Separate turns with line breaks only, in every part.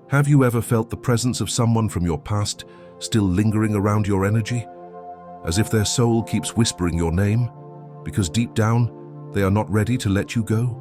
Have you ever felt the presence of someone from your past still lingering around your energy? As if their soul keeps whispering your name, because deep down, they are not ready to let you go?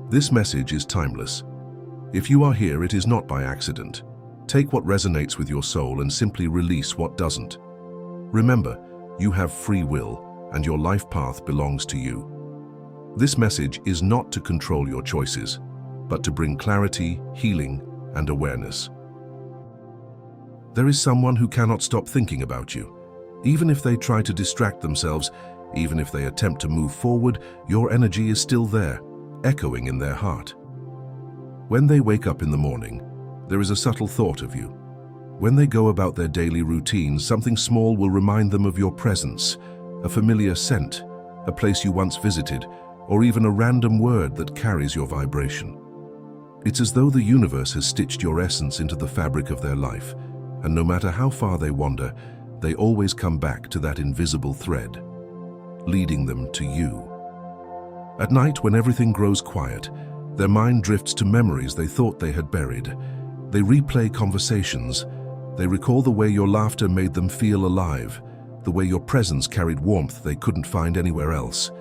This message is timeless. If you are here, it is not by accident. Take what resonates with your soul and simply release what doesn't. Remember, you have free will, and your life path belongs to you. This message is not to control your choices, but to bring clarity, healing, and awareness. There is someone who cannot stop thinking about you. Even if they try to distract themselves, even if they attempt to move forward, your energy is still there, echoing in their heart. When they wake up in the morning, there is a subtle thought of you. When they go about their daily routines, something small will remind them of your presence, a familiar scent, a place you once visited, or even a random word that carries your vibration. It's as though the universe has stitched your essence into the fabric of their life, and no matter how far they wander, they always come back to that invisible thread, leading them to you. At night, when everything grows quiet, their mind drifts to memories they thought they had buried. They replay conversations. They recall the way your laughter made them feel alive, the way your presence carried warmth they couldn't find anywhere else.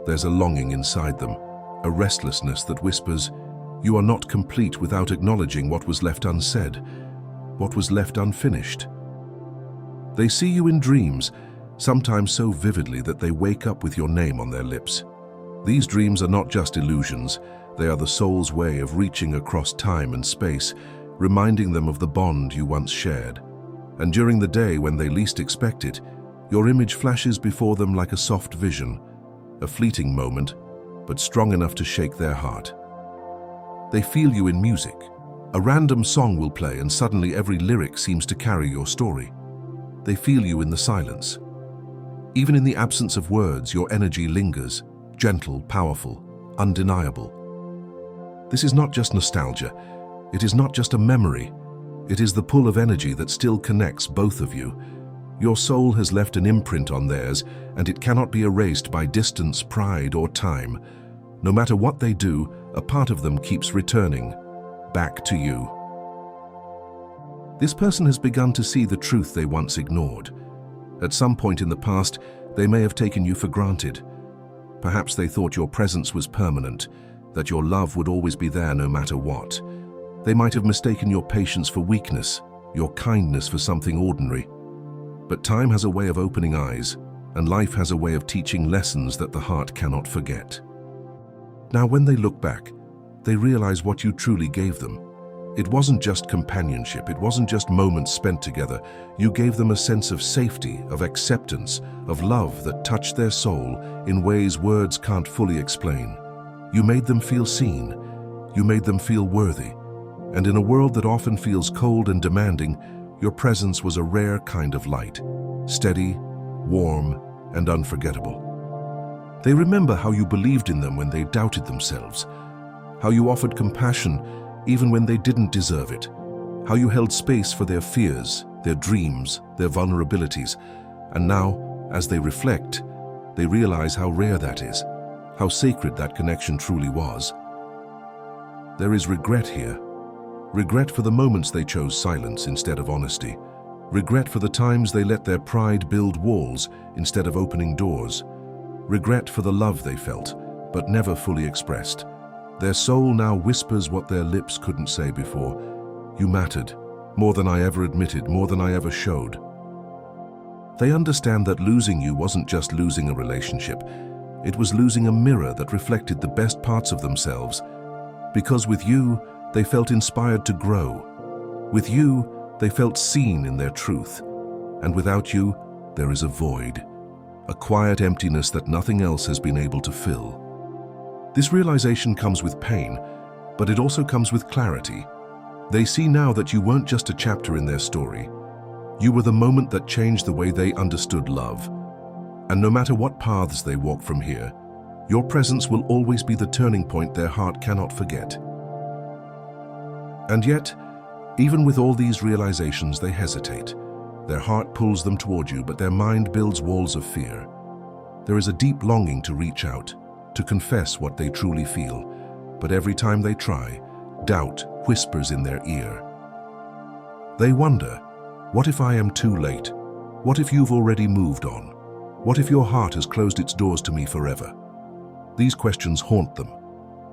There's a longing inside them, a restlessness that whispers, "You are not complete," without acknowledging what was left unsaid, what was left unfinished. They see you in dreams, sometimes so vividly that they wake up with your name on their lips. These dreams are not just illusions, they are the soul's way of reaching across time and space, reminding them of the bond you once shared. And during the day, when they least expect it, your image flashes before them like a soft vision, a fleeting moment, but strong enough to shake their heart. They feel you in music. A random song will play and suddenly every lyric seems to carry your story. They feel you in the silence. Even in the absence of words, your energy lingers, gentle, powerful, undeniable. This is not just nostalgia. It is not just a memory. It is the pull of energy that still connects both of you. Your soul has left an imprint on theirs, and it cannot be erased by distance, pride, or time. No matter what they do, a part of them keeps returning back to you. This person has begun to see the truth they once ignored. At some point in the past, they may have taken you for granted. Perhaps they thought your presence was permanent, that your love would always be there no matter what. They might have mistaken your patience for weakness, your kindness for something ordinary. But time has a way of opening eyes, and life has a way of teaching lessons that the heart cannot forget. Now, when they look back, they realize what you truly gave them. It wasn't just companionship, it wasn't just moments spent together. You gave them a sense of safety, of acceptance, of love that touched their soul in ways words can't fully explain. You made them feel seen. You made them feel worthy. And in a world that often feels cold and demanding, your presence was a rare kind of light, steady, warm, and unforgettable. They remember how you believed in them when they doubted themselves, how you offered compassion even when they didn't deserve it, how you held space for their fears, their dreams, their vulnerabilities. And now, as they reflect, they realize how rare that is, how sacred that connection truly was. There is regret here. Regret for the moments they chose silence instead of honesty. Regret for the times they let their pride build walls instead of opening doors. Regret for the love they felt, but never fully expressed. Their soul now whispers what their lips couldn't say before. You mattered, more than I ever admitted, more than I ever showed. They understand that losing you wasn't just losing a relationship. It was losing a mirror that reflected the best parts of themselves. Because with you, they felt inspired to grow. With you, they felt seen in their truth. And without you, there is a void, a quiet emptiness that nothing else has been able to fill. This realization comes with pain, but it also comes with clarity. They see now that you weren't just a chapter in their story. You were the moment that changed the way they understood love. And no matter what paths they walk from here, your presence will always be the turning point their heart cannot forget. And yet, even with all these realizations, they hesitate. Their heart pulls them toward you, but their mind builds walls of fear. There is a deep longing to reach out, to confess what they truly feel. But every time they try, doubt whispers in their ear. They wonder, what if I am too late? What if you've already moved on? What if your heart has closed its doors to me forever? These questions haunt them.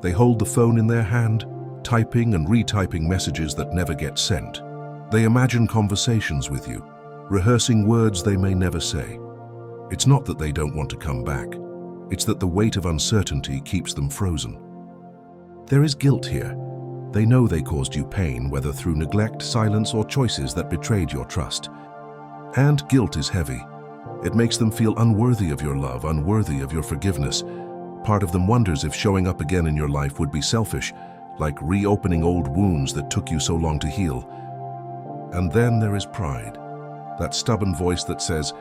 They hold the phone in their hand, typing and retyping messages that never get sent. They imagine conversations with you, rehearsing words they may never say. It's not that they don't want to come back. It's that the weight of uncertainty keeps them frozen. There is guilt here. They know they caused you pain, whether through neglect, silence, or choices that betrayed your trust. And guilt is heavy. It makes them feel unworthy of your love, unworthy of your forgiveness. Part of them wonders if showing up again in your life would be selfish, like reopening old wounds that took you so long to heal. And then there is pride, that stubborn voice that says,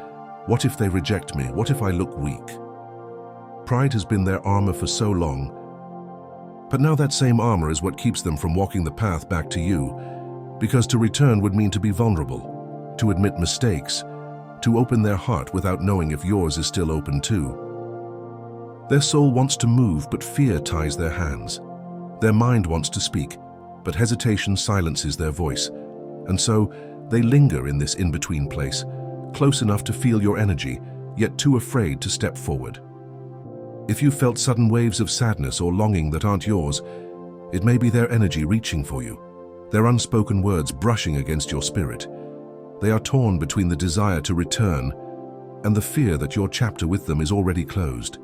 what if they reject me? What if I look weak? Pride has been their armor for so long, but now that same armor is what keeps them from walking the path back to you, because to return would mean to be vulnerable, to admit mistakes, to open their heart without knowing if yours is still open too. Their soul wants to move, but fear ties their hands. Their mind wants to speak, but hesitation silences their voice. And so, they linger in this in-between place, close enough to feel your energy, yet too afraid to step forward. If you felt sudden waves of sadness or longing that aren't yours, it may be their energy reaching for you, their unspoken words brushing against your spirit. They are torn between the desire to return and the fear that your chapter with them is already closed.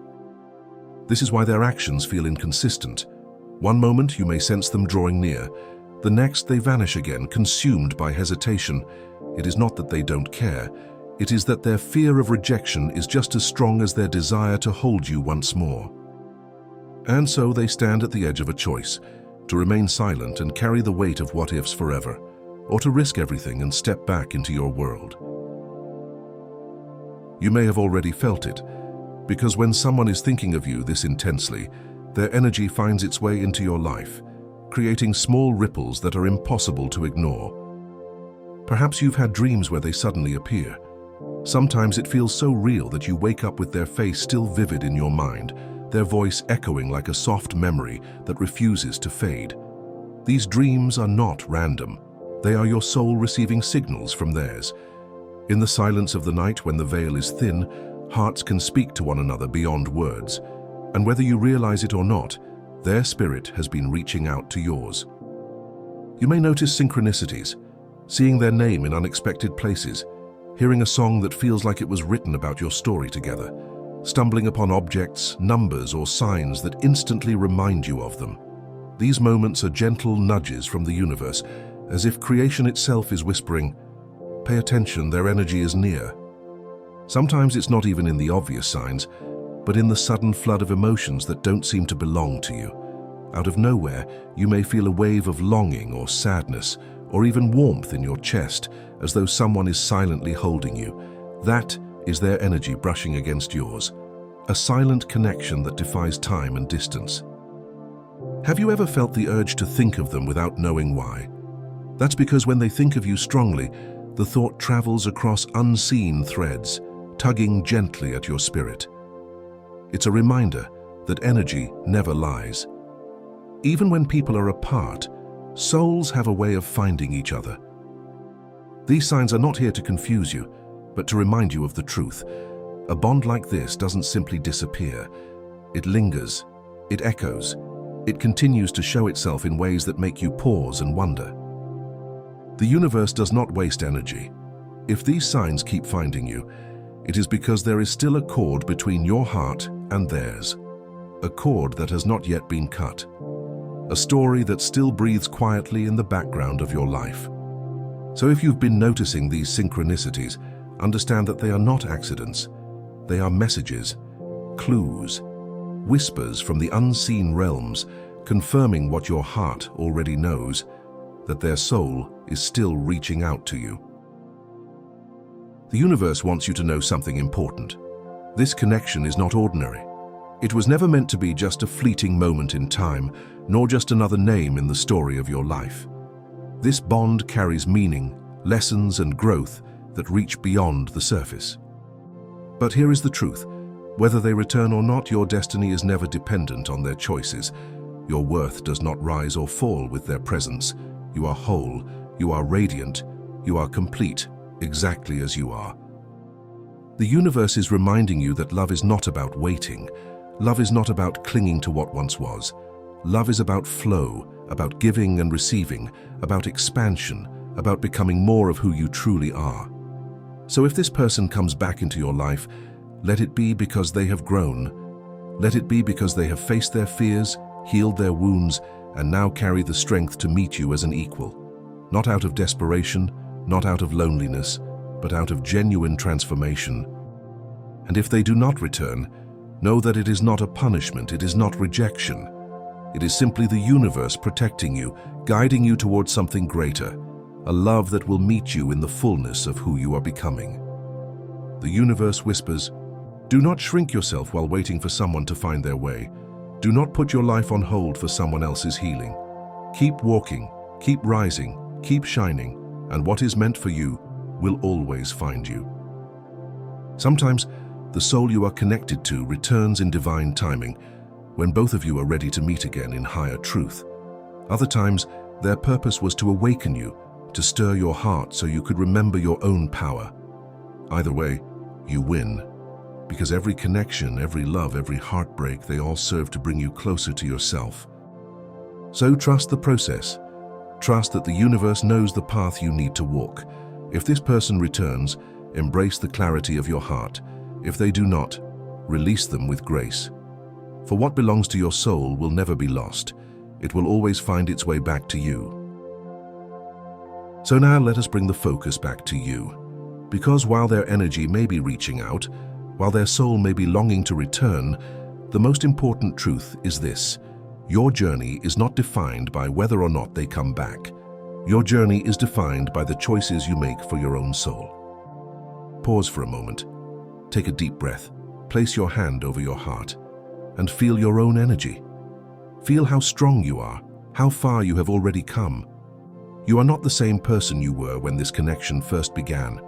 This is why their actions feel inconsistent. One moment you may sense them drawing near, the next they vanish again, consumed by hesitation. It is not that they don't care, it is that their fear of rejection is just as strong as their desire to hold you once more. And so they stand at the edge of a choice, to remain silent and carry the weight of what-ifs forever, or to risk everything and step back into your world. You may have already felt it, because when someone is thinking of you this intensely, their energy finds its way into your life, creating small ripples that are impossible to ignore. Perhaps you've had dreams where they suddenly appear. Sometimes it feels so real that you wake up with their face still vivid in your mind, their voice echoing like a soft memory that refuses to fade. These dreams are not random. They are your soul receiving signals from theirs. In the silence of the night, when the veil is thin, hearts can speak to one another beyond words. And whether you realize it or not, their spirit has been reaching out to yours. You may notice synchronicities, seeing their name in unexpected places, hearing a song that feels like it was written about your story together, stumbling upon objects, numbers, or signs that instantly remind you of them. These moments are gentle nudges from the universe, as if creation itself is whispering, "Pay attention, their energy is near." Sometimes it's not even in the obvious signs, but in the sudden flood of emotions that don't seem to belong to you. Out of nowhere, you may feel a wave of longing or sadness, or even warmth in your chest, as though someone is silently holding you. That is their energy brushing against yours, a silent connection that defies time and distance. Have you ever felt the urge to think of them without knowing why? That's because when they think of you strongly, the thought travels across unseen threads, tugging gently at your spirit. It's a reminder that energy never lies. Even when people are apart, souls have a way of finding each other. These signs are not here to confuse you, but to remind you of the truth. A bond like this doesn't simply disappear. It lingers, it echoes, it continues to show itself in ways that make you pause and wonder. The universe does not waste energy. If these signs keep finding you, it is because there is still a cord between your heart and theirs, a cord that has not yet been cut, a story that still breathes quietly in the background of your life. So if you've been noticing these synchronicities, understand that they are not accidents. They are messages, clues, whispers from the unseen realms, confirming what your heart already knows, that their soul is still reaching out to you. The universe wants you to know something important. This connection is not ordinary. It was never meant to be just a fleeting moment in time, nor just another name in the story of your life. This bond carries meaning, lessons, and growth that reach beyond the surface. But here is the truth. Whether they return or not, your destiny is never dependent on their choices. Your worth does not rise or fall with their presence. You are whole, you are radiant, you are complete, exactly as you are. The universe is reminding you that love is not about waiting. Love is not about clinging to what once was. Love is about flow, about giving and receiving, about expansion, about becoming more of who you truly are. So if this person comes back into your life, let it be because they have grown. Let it be because they have faced their fears, healed their wounds, and now carry the strength to meet you as an equal. Not out of desperation, not out of loneliness, but out of genuine transformation. And if they do not return, know that it is not a punishment, it is not rejection. It is simply the universe protecting you, guiding you towards something greater, a love that will meet you in the fullness of who you are becoming. The universe whispers, do not shrink yourself while waiting for someone to find their way. Do not put your life on hold for someone else's healing. Keep walking, keep rising, keep shining, and what is meant for you will always find you. Sometimes, the soul you are connected to returns in divine timing, when both of you are ready to meet again in higher truth. Other times, their purpose was to awaken you, to stir your heart so you could remember your own power. Either way, you win. Because every connection, every love, every heartbreak, they all serve to bring you closer to yourself. So trust the process. Trust that the universe knows the path you need to walk. If this person returns, embrace the clarity of your heart. If they do not, release them with grace. For what belongs to your soul will never be lost. It will always find its way back to you. So now let us bring the focus back to you. Because while their energy may be reaching out, while their soul may be longing to return, the most important truth is this: your journey is not defined by whether or not they come back. Your journey is defined by the choices you make for your own soul. Pause for a moment. Take a deep breath. Place your hand over your heart and feel your own energy. Feel how strong you are, how far you have already come. You are not the same person you were when this connection first began.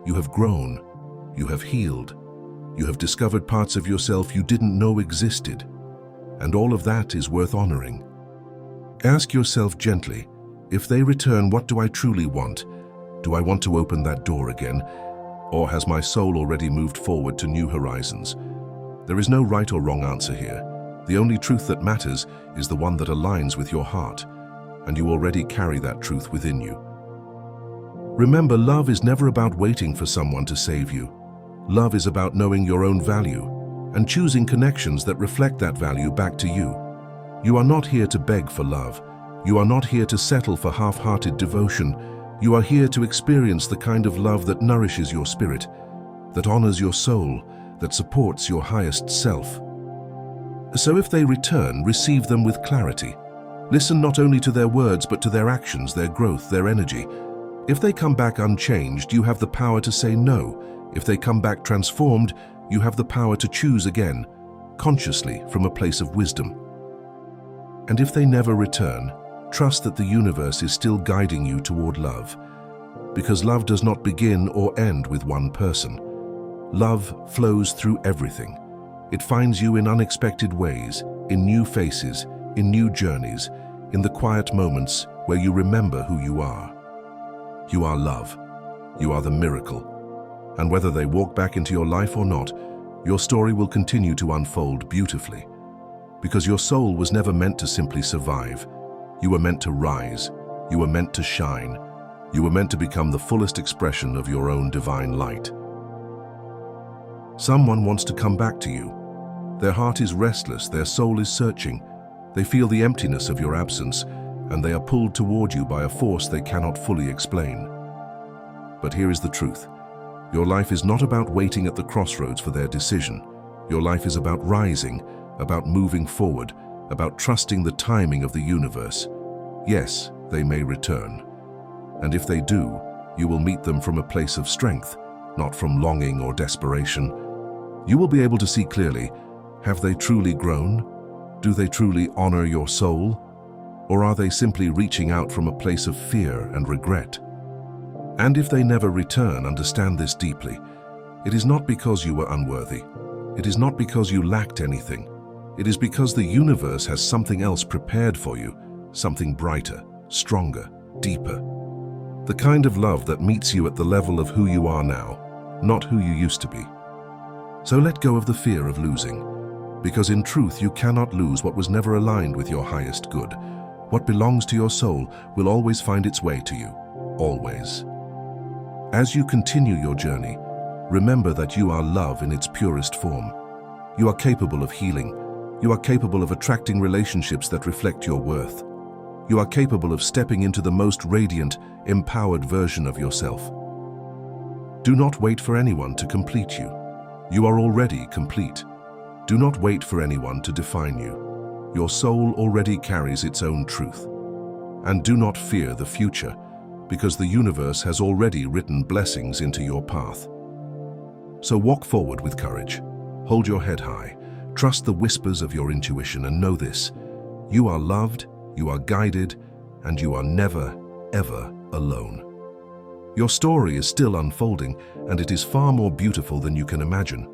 You have grown. You have healed. You have discovered parts of yourself you didn't know existed. And all of that is worth honoring. Ask yourself gently, if they return, what do I truly want? Do I want to open that door again? Or has my soul already moved forward to new horizons? There is no right or wrong answer here. The only truth that matters is the one that aligns with your heart, and you already carry that truth within you. Remember, love is never about waiting for someone to save you. Love is about knowing your own value and choosing connections that reflect that value back to you. You are not here to beg for love. You are not here to settle for half-hearted devotion. You are here to experience the kind of love that nourishes your spirit, that honors your soul, that supports your highest self. So if they return, receive them with clarity. Listen not only to their words, but to their actions, their growth, their energy. If they come back unchanged, you have the power to say no. If they come back transformed, you have the power to choose again, consciously from a place of wisdom. And if they never return, trust that the universe is still guiding you toward love. Because love does not begin or end with one person. Love flows through everything. It finds you in unexpected ways, in new faces, in new journeys, in the quiet moments where you remember who you are. You are love. You are the miracle. And whether they walk back into your life or not, your story will continue to unfold beautifully. Because your soul was never meant to simply survive. You were meant to rise. You were meant to shine. You were meant to become the fullest expression of your own divine light. Someone wants to come back to you. Their heart is restless, their soul is searching. They feel the emptiness of your absence, and they are pulled toward you by a force they cannot fully explain. But here is the truth. Your life is not about waiting at the crossroads for their decision. Your life is about rising, about moving forward, about trusting the timing of the universe. Yes, they may return. And if they do, you will meet them from a place of strength, not from longing or desperation. You will be able to see clearly, have they truly grown? Do they truly honor your soul? Or are they simply reaching out from a place of fear and regret? And if they never return, understand this deeply. It is not because you were unworthy. It is not because you lacked anything. It is because the universe has something else prepared for you, something brighter, stronger, deeper. The kind of love that meets you at the level of who you are now, not who you used to be. So let go of the fear of losing, because in truth you cannot lose what was never aligned with your highest good. What belongs to your soul will always find its way to you, always. As you continue your journey, remember that you are love in its purest form. You are capable of healing. You are capable of attracting relationships that reflect your worth. You are capable of stepping into the most radiant, empowered version of yourself. Do not wait for anyone to complete you. You are already complete. Do not wait for anyone to define you. Your soul already carries its own truth. And do not fear the future, because the universe has already written blessings into your path. So walk forward with courage. Hold your head high. Trust the whispers of your intuition and know this: you are loved, you are guided, and you are never, ever alone. Your story is still unfolding, and it is far more beautiful than you can imagine.